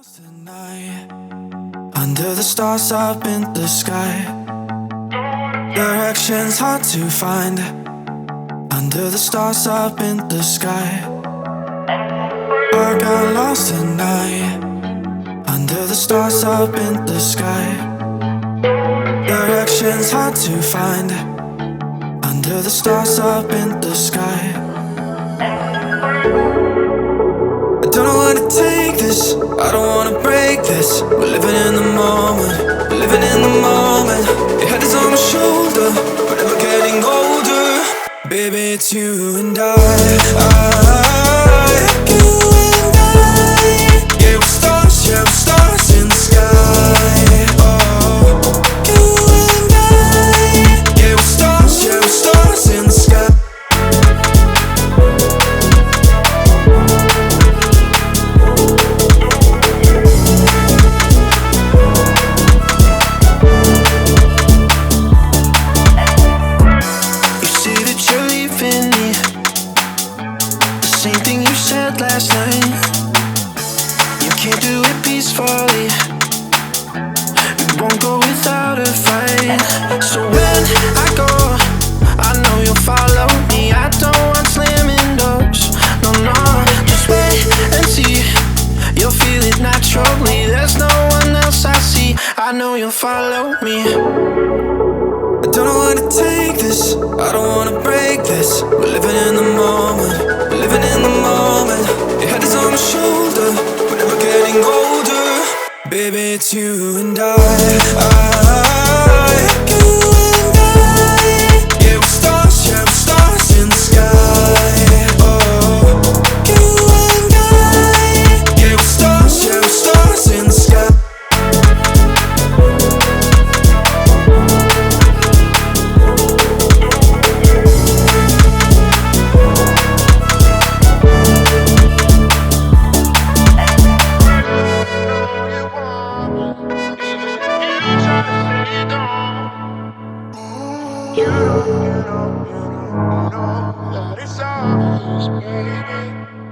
lost tonight, under the stars up in the sky. Directions hard to find, under the stars up in the sky. I got lost tonight, under the stars up in the sky. Directions hard to find, under the stars up in the sky. I don't know where to take this, I don't wanna break this. We're living in the moment, we're living in the moment. Your head is on my shoulder, but never getting older. Baby, it's you and I. You and I. Yeah, we're stars in the sky. Oh, you and I. Yeah, we're stars in the sky. Same thing you said last night. You can't do it peacefully. We won't go without a fight. So when I go, I know you'll follow me. I don't want slamming doors. No, no, just wait and see. You'll feel it naturally. There's no one else I see. I know you'll follow me. I don't know where to take this, I don't wanna break this. We're living in the moment, we're living in the moment. Your head is on my shoulder, we're never getting older. Baby, it's you and I. You and I. Yeah, we're stars in the sky. Oh, you and I. Yeah, we're stars in the sky. You know that it's obvious, baby.